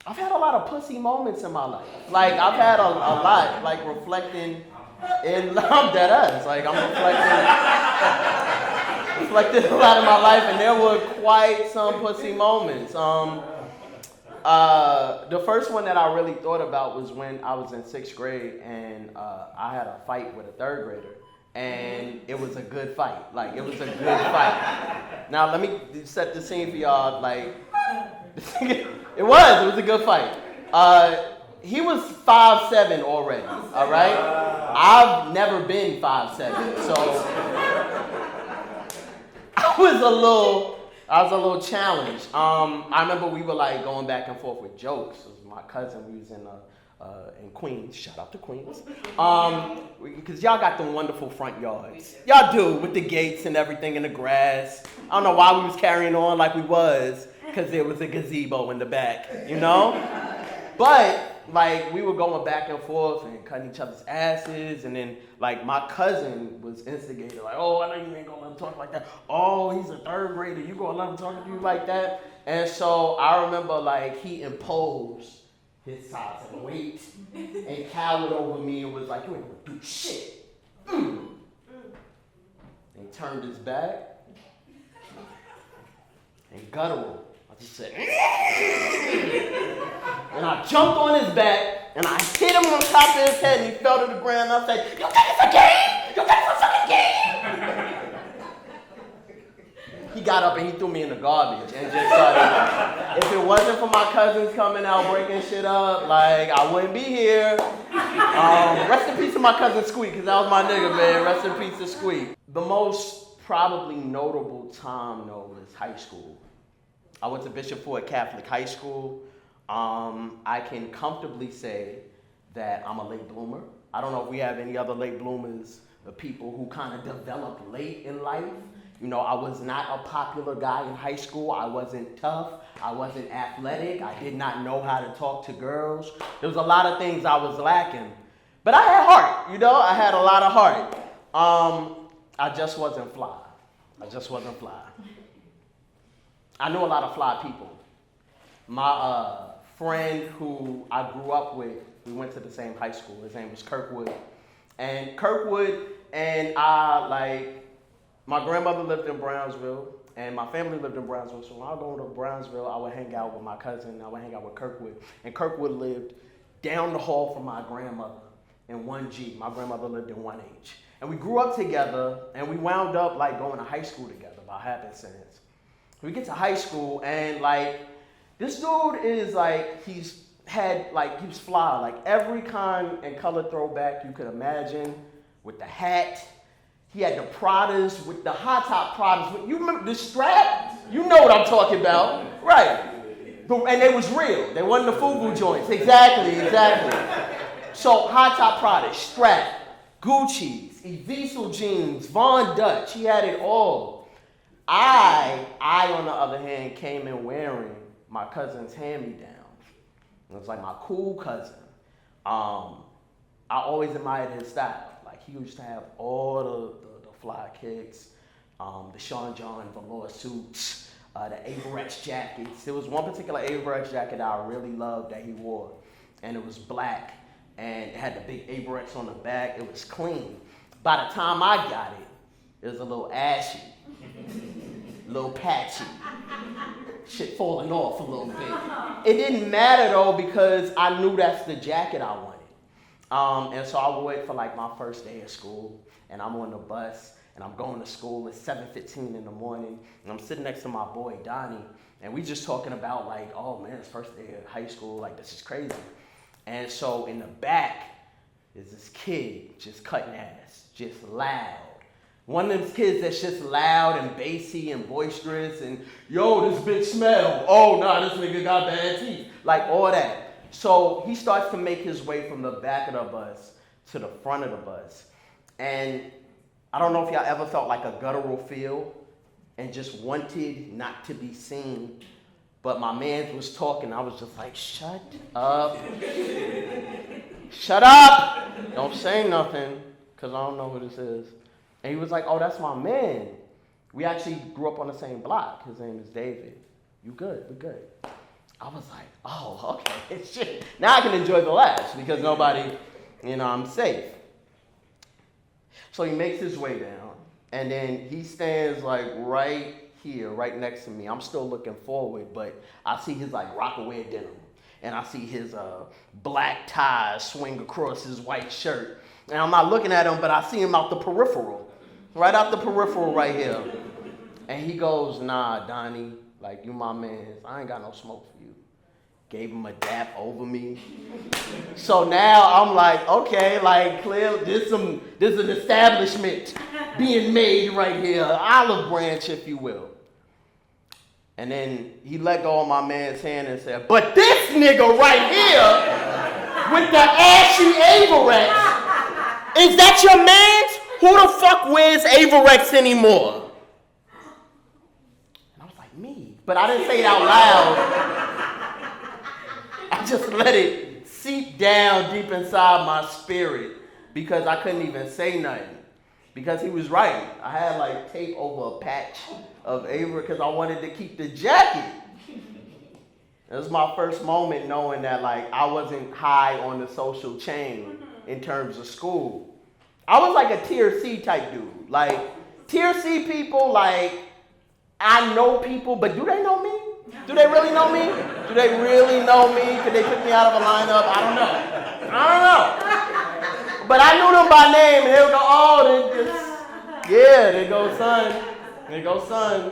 I've had a lot of pussy moments in my life. Like, I've had a lot, like, reflecting in, I'm dead ass. Like, I'm reflecting a lot in my life, and there were quite some pussy moments. The first one that I really thought about was when I was in 6th grade, and I had a fight with a 3rd grader. And it was a good fight. Like, it was a good fight. Now, let me set the scene for y'all. Like, it was a good fight. He was 5'7" already, all right? I've never been 5'7", so I was a little challenged. I remember we were like going back and forth with jokes. It was my cousin. We was in Queens. Shout out to Queens. Because y'all got them wonderful front yards. Y'all do, with the gates and everything in the grass. I don't know why we was carrying on like we was, because there was a gazebo in the back, you know? But, like, we were going back and forth and cutting each other's asses, and then, like, my cousin was instigated, like, oh, I know you ain't gonna let him talk like that. Oh, he's a 3rd grader, you gonna let him talk to you like that? And so I remember, like, he imposed his size and weight and cowered over me and was like, you ain't gonna do shit. And he turned his back and guttural. I just said, and I jumped on his back and I hit him on top of his head and he fell to the ground. And I said, you think it's a game? You think it's a fucking game? He got up and he threw me in the garbage and just started. If it wasn't for my cousins coming out breaking shit up, like, I wouldn't be here. Rest in peace to my cousin Squeak, because that was my nigga, man. Rest in peace to Squeak. The most probably notable time, though, was high school. I went to Bishop Ford Catholic High School. I can comfortably say that I'm a late bloomer. I don't know if we have any other late bloomers, the people who kind of developed late in life. You know, I was not a popular guy in high school. I wasn't tough. I wasn't athletic. I did not know how to talk to girls. There was a lot of things I was lacking. But I had heart, you know? I had a lot of heart. I just wasn't fly. I knew a lot of fly people. My friend who I grew up with, we went to the same high school. His name was Kirkwood. And Kirkwood and I, like, my grandmother lived in Brownsville, and my family lived in Brownsville. So when I would go to Brownsville, I would hang out with my cousin. I would hang out with Kirkwood. And Kirkwood lived down the hall from my grandmother in 1G. My grandmother lived in 1H. And we grew up together, and we wound up, like, going to high school together by happenstance. We get to high school, and, like, this dude is, like, he was fly. Like, every kind and color throwback you could imagine, with the hat. He had the Pradas with the high top Pradas. You remember the strap? You know what I'm talking about. Right. And they was real. They wasn't the FUBU joints. Exactly. So high top Pradas, strap, Gucci's, Eviso jeans, Von Dutch. He had it all. I, on the other hand, came in wearing my cousin's hand-me-downs. It was like my cool cousin. I always admired his style. He used to have all the fly kicks, the Sean John velour suits, the Averex jackets. There was one particular Averex jacket that I really loved that he wore, and it was black, and it had the big Averex on the back. It was clean. By the time I got it, it was a little ashy, a little patchy, shit falling off a little bit. It didn't matter though, because I knew that's the jacket I wanted. And so I wore it for like my first day of school, and I'm on the bus, and I'm going to school. It's 7:15 in the morning, and I'm sitting next to my boy Donnie, and we just talking about like, oh man, it's first day of high school, like this is crazy. And so in the back is this kid just cutting ass, just loud. One of them kids that's just loud and bassy and boisterous, and yo, this bitch smell. Oh nah, this nigga got bad teeth, like all that. So he starts to make his way from the back of the bus to the front of the bus. And I don't know if y'all ever felt like a guttural feel and just wanted not to be seen. But my man was talking. I was just like, shut up. Shut up. Don't say nothing, because I don't know who this is. And he was like, oh, that's my man. We actually grew up on the same block. His name is David. You good? We good. I was like, oh, okay. Shit. Now I can enjoy the laughs because nobody, I'm safe. So he makes his way down, and then he stands like right here, right next to me. I'm still looking forward, but I see his like Rockaway denim, and I see his black tie swing across his white shirt. And I'm not looking at him, but I see him out the peripheral, right here. And he goes, "Nah, Donnie, like you my man. I ain't got no smoke for you." Gave him a dap over me. So now I'm like, okay, like clearly there's an establishment being made right here, olive branch, if you will. And then he let go of my man's hand and said, "But this nigga right here with the ashy Averex, is that your man's? Who the fuck wears Averex anymore?" And I was like, "Me." But I didn't say it out loud. I just let it seep down deep inside my spirit because I couldn't even say nothing. Because he was right. I had like tape over a patch of Avery because I wanted to keep the jacket. It was my first moment knowing that like I wasn't high on the social chain in terms of school. I was like a tier C type dude. Like tier C people, like I know people, but do they know me? Do they really know me? Do they really know me? Could they pick me out of a lineup? I don't know. But I knew them by name, and they would go, "Oh, there goes son. There goes son.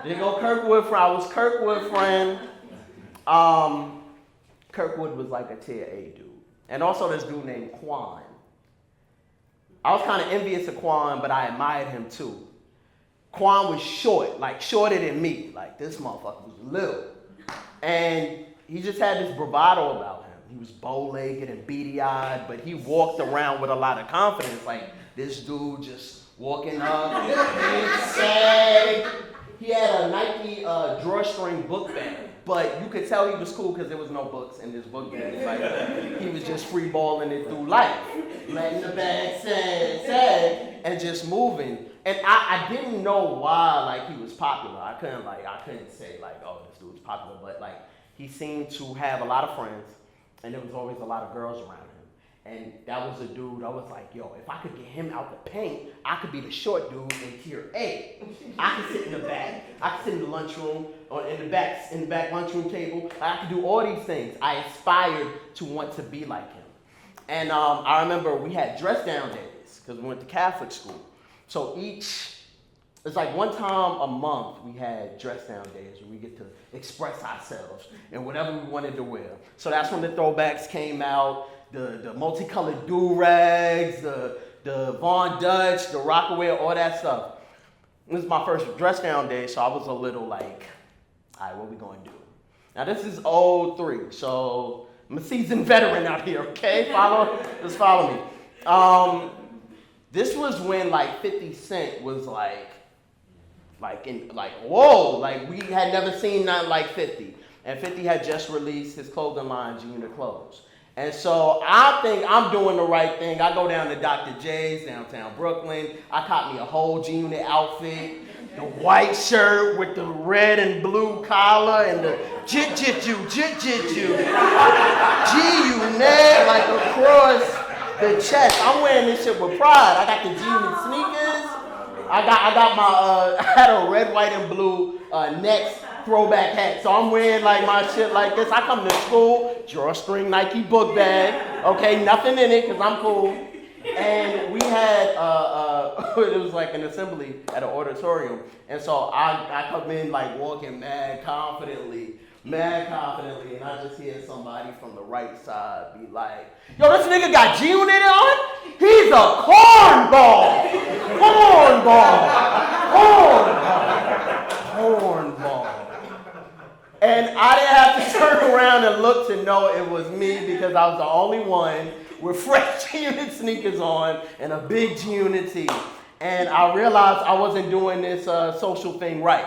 There go Kirkwood friend." I was Kirkwood friend. Kirkwood was like a tier A dude. And also this dude named Quan. I was kind of envious of Quan, but I admired him too. Quan was short, like shorter than me. Like this motherfucker was little. And he just had this bravado about him. He was bow-legged and beady-eyed, but he walked around with a lot of confidence. Like this dude just walking up, big sag. He had a Nike drawstring book bag, but you could tell he was cool because there was no books in this book bag. Like he was just free balling it through life, letting the bag sag, and just moving. And I didn't know why like he was popular. I couldn't say like, "Oh, this dude's popular," but like he seemed to have a lot of friends, and there was always a lot of girls around him. And that was a dude, I was like, yo, if I could get him out the paint, I could be the short dude in tier A. I could sit in the back, I could sit in the lunchroom, or in the back lunchroom table. I could do all these things. I aspired to want to be like him. And I remember we had dress down days, because we went to Catholic school. So it's like one time a month we had dress down days where we get to express ourselves and whatever we wanted to wear. So that's when the throwbacks came out, the multicolored do-rags, the Von Dutch, the Rockaway, all that stuff. This is my first dress down day, so I was a little like, all right, what we gonna do? Now this is 03, so I'm a seasoned veteran out here, okay? Just follow me. This was when like 50 Cent was like whoa, like we had never seen nothing like 50. And 50 had just released his clothing line, G-Unit Clothes. And so I think I'm doing the right thing. I go down to Dr. J's, downtown Brooklyn. I caught me a whole G-Unit outfit, the white shirt with the red and blue collar and the jit-jit-you, G-Unit, like across the chest. I'm wearing this shit with pride. I got the G-Unit sneakers. I got my, I had a red, white, and blue Next throwback hat. So I'm wearing like my shit like this. I come to school, drawstring Nike book bag. Okay, nothing in it because I'm cool. And we had, it was like an assembly at an auditorium. And so I come in like walking mad confidently. And I just hear somebody from the right side be like, "Yo, this nigga got G-Unit on? He's a cornball! And I didn't have to turn around and look to know it was me because I was the only one with fresh G-Unit sneakers on and a big G-Unit tee. And I realized I wasn't doing this social thing right.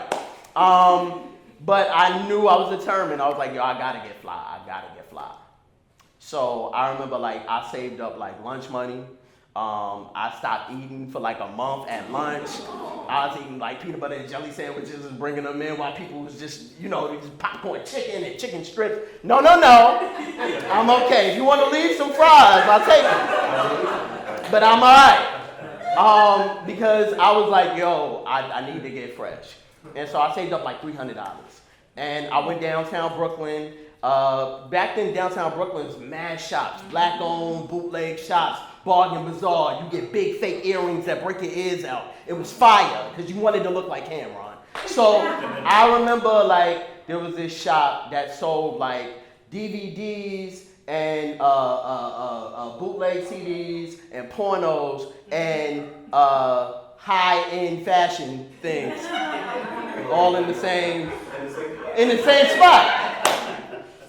But I knew I was determined. I was like, yo, I gotta get fly. So I remember like I saved up like lunch money. I stopped eating for like a month at lunch. I was eating like peanut butter and jelly sandwiches and bringing them in while people was just, just popcorn chicken and chicken strips. No. I'm okay. If you want to leave some fries, I'll take it. But I'm all right. Because I was like, yo, I need to get fresh. And so I saved up like $300. And I went downtown Brooklyn. Back then, downtown Brooklyn was mad shops, black-owned, bootleg shops, bargain bazaar. You get big fake earrings that break your ears out. It was fire because you wanted to look like Cameron. So I remember like there was this shop that sold like DVDs and bootleg CDs and pornos and high-end fashion things, all in the same spot.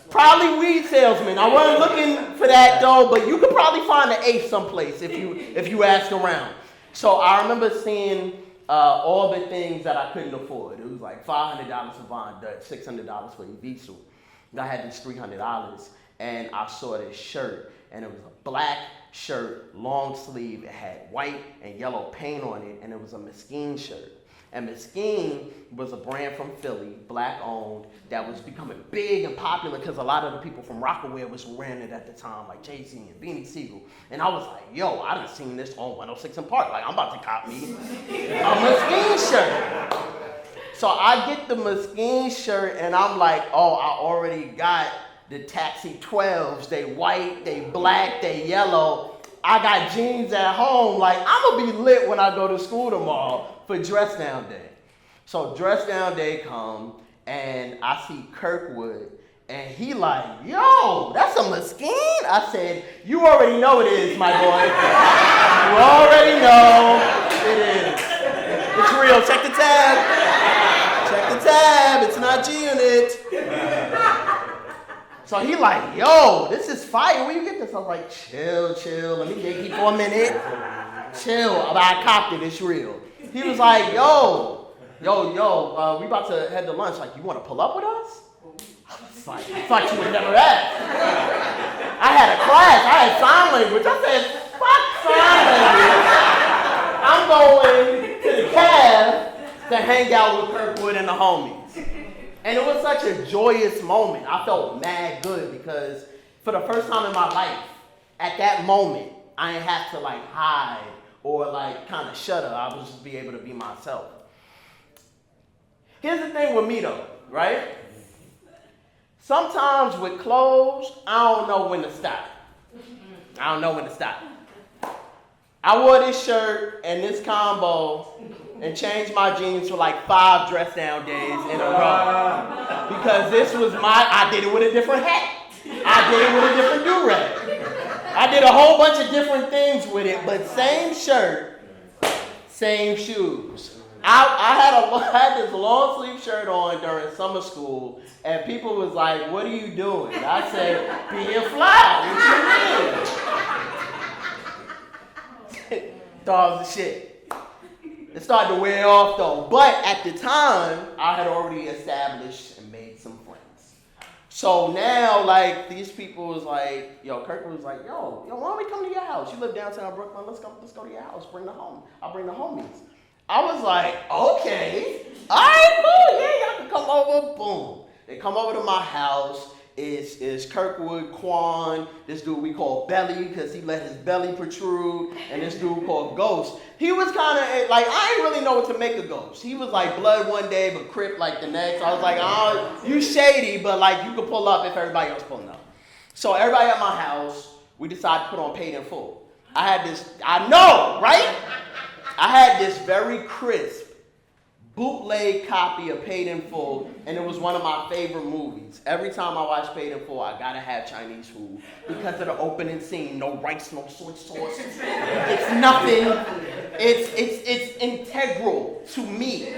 Probably weed salesman. I wasn't looking for that though, but you could probably find an eighth someplace if you asked around. So I remember seeing all the things that I couldn't afford. It was like $500 for Von Dutch, $600 for Evisu. I had this $300, and I saw this shirt, and it was a black shirt, long sleeve. It had white and yellow paint on it, and it was a Mesquite shirt. And Mesquite was a brand from Philly, black owned, that was becoming big and popular because a lot of the people from Rockaway was wearing it at the time, like Jay-Z and Beanie Siegel. And I was like, yo, I done seen this on 106 and Park. Like, I'm about to cop me a Mesquite shirt. So I get the Mesquite shirt, and I'm like, oh, I already got the Taxi 12s. They white, they black, they yellow. I got jeans at home. Like, I'm going to be lit when I go to school tomorrow for dress down day. So dress down day come, and I see Kirkwood, and he like, yo, that's a Mesquite? I said, you already know it is, my boy. You already know it is. It's real. Check the tab. Check the tab. It's not G-Unit. So he like, yo, this is fire. Where you get this? I was like, chill. Let me dig you for a minute. Chill. But I copped it. It's real. He was like, yo, we about to head to lunch. Like, you want to pull up with us? I was like, I thought you would never ask. I had a class. I had sign language. I said, fuck sign language. I'm going to the cab to hang out with Kirkwood and the homies. And it was such a joyous moment. I felt mad good because for the first time in my life, at that moment, I didn't have to like hide or like kind of shut up. I would just be able to be myself. Here's the thing with me though, right? Sometimes with clothes, I don't know when to stop. I wore this shirt and this combo and changed my jeans for like 5 dress down days in a row. Because this was I did it with a different hat. I did it with a different do-rag. I did a whole bunch of different things with it, but same shirt, same shoes. I had this long sleeve shirt on during summer school, and people was like, what are you doing? I said, being fly. What you mean? Dogs and shit. It started to wear off though, but at the time, I had already established and made some friends. So now, like, these people was like, Kirkwood was like, yo, why don't we come to your house? You live downtown Brooklyn, let's go to your house, I'll bring the homies. I was like, okay, all right, cool, yeah, y'all can come over, boom. They come over to my house. Is Kirkwood, Quan, this dude we call Belly because he let his belly protrude, and this dude called Ghost. He was kind of like, I didn't really know what to make of Ghost. He was like blood one day but Crip like the next. I was like, oh, you shady, but like you could pull up if everybody else pulling up. So everybody at my house, we decided to put on Paid in Full. I had this very crisp bootleg copy of Paid in Full, and it was one of my favorite movies. Every time I watch Paid in Full, I gotta have Chinese food because of the opening scene. No rice, no soy sauce. It's nothing. It's integral to me.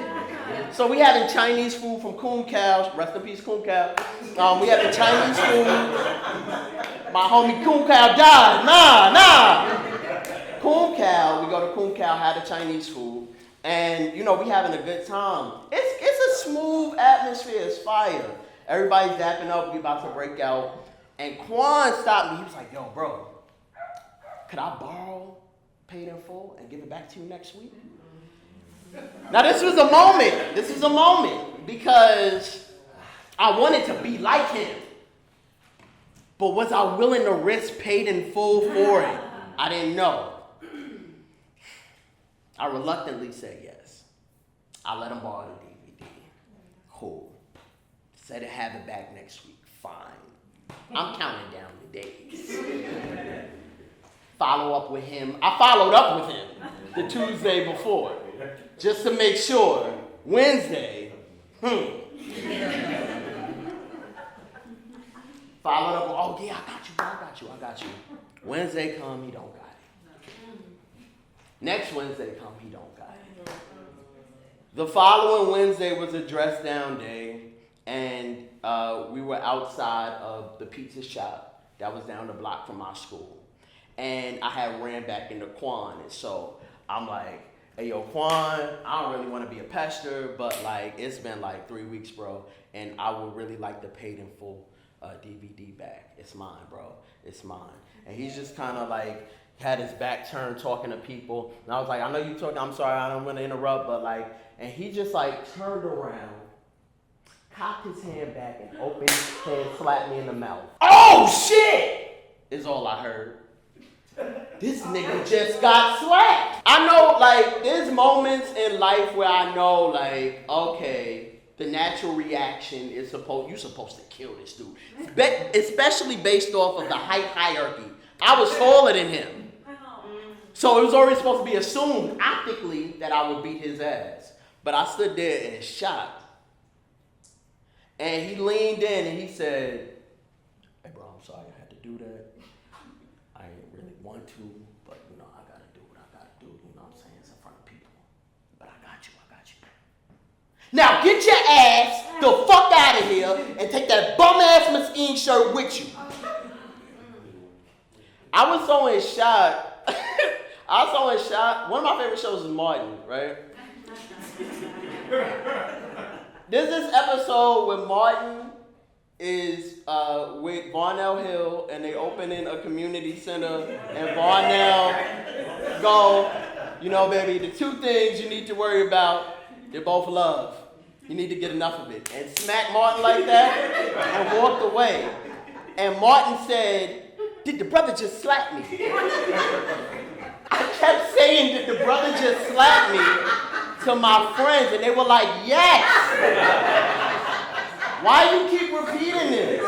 So we having Chinese food from Kun Kao. Rest in peace, Kun Kao. We having Chinese food. My homie Kun Kao died. Nah. Kun Kao. We go to Kun Kao, have the Chinese food. And, we having a good time. It's a smooth atmosphere. It's fire. Everybody's dapping up. We about to break out. And Quan stopped me. He was like, yo, bro, could I borrow paid in full and give it back to you next week? Now this was a moment. This is a moment because I wanted to be like him. But was I willing to risk paid in full for it? I didn't know. I reluctantly said yes. I let him borrow the DVD. Cool. Said to have it back next week. Fine. I'm counting down the days. Follow up with him. I followed up with him the Tuesday before. Just to make sure. Wednesday. Followed up. Oh yeah, I got you. Wednesday come, he don't got it. Next Wednesday come, he don't got it. The following Wednesday was a dress down day, and we were outside of the pizza shop that was down the block from my school. And I had ran back into Quan, and so I'm like, hey yo, Quan, I don't really want to be a pester, but like it's been like 3 weeks, bro, and I would really like the paid in full DVD back. It's mine, bro. It's mine. And he's just kind of like had his back turned talking to people. And I was like, I know you talking, I'm sorry, I don't want to interrupt, but like, and he just like turned around, cocked his hand back, and opened his hand, slapped me in the mouth. Oh shit! Is all I heard. This nigga just got slapped. I know, like, there's moments in life where I know, like, okay, the natural reaction is you're supposed to kill this dude. Especially based off of the height hierarchy. I was taller than him. So it was already supposed to be assumed optically that I would beat his ass. But I stood there in shock. And he leaned in and he said, hey bro, I'm sorry I had to do that. I didn't really want to, but you know, I gotta do what I gotta do, you know what I'm saying? It's in front of people. But I got you. Now get your ass the fuck out of here and take that bum ass Mesquite shirt with you. I was so in shock. One of my favorite shows is Martin, right? There's this episode where Martin is with Varnell Hill and they opening a community center and Varnell go, you know, baby, the two things you need to worry about, they're both love. You need to get enough of it. And smacked Martin like that and walked away. And Martin said, did the brother just slap me? I kept saying, did the brother just slap me to my friends? And they were like, yes. Why you keep repeating this?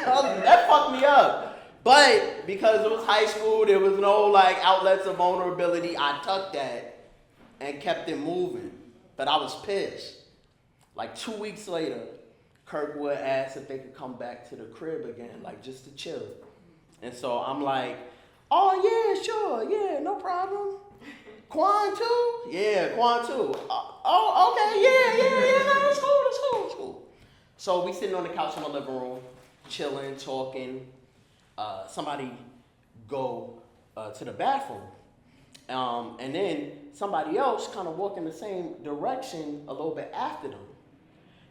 That fucked me up. But because it was high school, there was no like outlets of vulnerability, I tucked that and kept it moving. But I was pissed. Like 2 weeks later, Kirkwood asked if they could come back to the crib again, like just to chill. And so I'm like, oh yeah, sure, yeah, no problem. Quan too? Yeah, Quan too. Oh, okay, yeah, no, it's cool. So we sitting on the couch in my living room, chilling, talking. Somebody go to the bathroom. And then somebody else kind of walk in the same direction a little bit after them.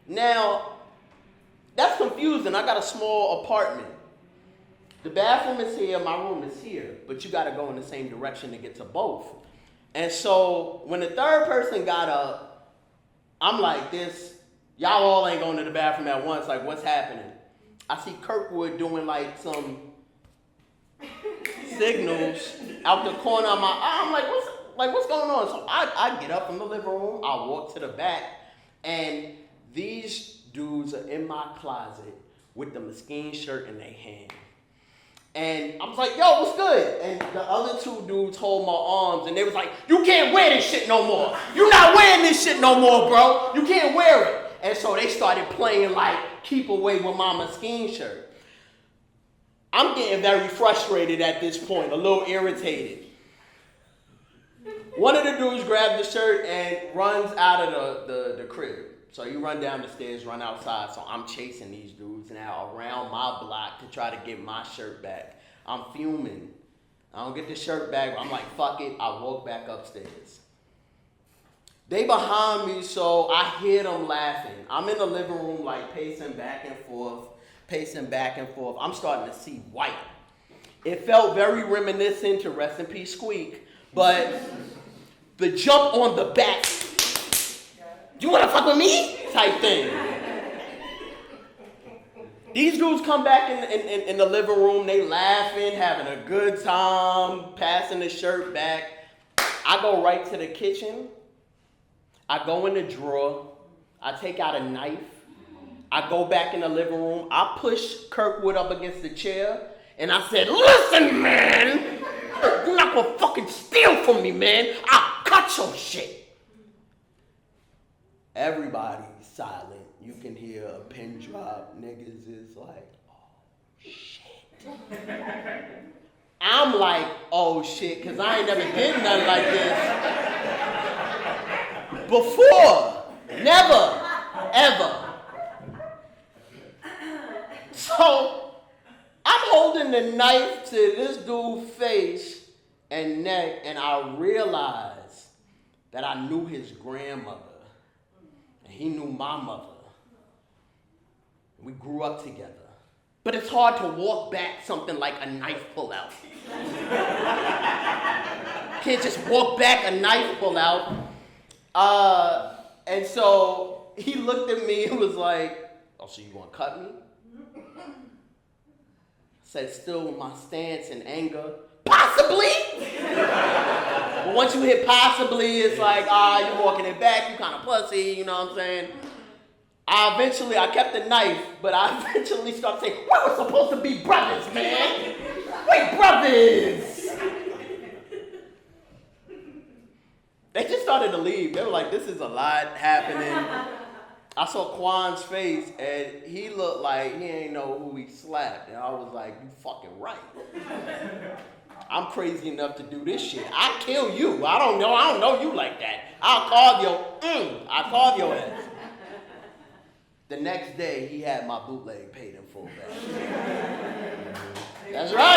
Now, that's confusing. I got a small apartment. The bathroom is here, my room is here, but you got to go in the same direction to get to both. And so when the third person got up, I'm like, y'all all ain't going to the bathroom at once. Like, what's happening? I see Kirkwood doing like some signals out the corner of my eye. I'm like, what's going on? So I get up from the living room, I walk to the back, and these dudes are in my closet with the Mesquite shirt in their hand. And I was like, yo, what's good? And the other two dudes hold my arms, and they was like, you can't wear this shit no more. You're not wearing this shit no more, bro. You can't wear it. And so they started playing like keep away with my Mesquite shirt. I'm getting very frustrated at this point, a little irritated. One of the dudes grabbed the shirt and runs out of the crib. So you run down the stairs, run outside. So I'm chasing these dudes now around my block to try to get my shirt back. I'm fuming. I don't get the shirt back. I'm like, fuck it. I walk back upstairs. They behind me, so I hear them laughing. I'm in the living room, like pacing back and forth. I'm starting to see white. It felt very reminiscent to Rest in Peace Squeak, but the jump on the back, you wanna fuck with me? Type thing. These dudes come back in the living room, they laughing, having a good time, passing the shirt back. I go right to the kitchen. I go in the drawer. I take out a knife. I go back in the living room. I push Kirkwood up against the chair. And I said, listen, man. You're not going to fucking steal from me, man. I'll cut your shit. Everybody's silent. You can hear a pin drop. Niggas is like, oh, shit. I'm like, oh, shit, because I ain't never did nothing like this before. Never, ever. So I'm holding the knife to this dude's face and neck, and I realized that I knew his grandmother, and he knew my mother. We grew up together. But it's hard to walk back something like a knife pull-out. Can't just walk back a knife pull-out. And so he looked at me and was like, oh, so you gonna cut me? I said, still with my stance and anger, possibly? But once you hit possibly, it's like, you're walking it back, you kind of pussy, you know what I'm saying? I kept the knife, but I eventually started saying, we're supposed to be brothers, man. We're brothers. They just started to leave. They were like, this is a lot happening. I saw Quan's face, and he looked like he ain't know who he slapped. And I was like, you fucking right. I'm crazy enough to do this shit. I'll kill you. I don't know you like that. I'll carve your ass. The next day, he had my bootleg paid in full back. That's right.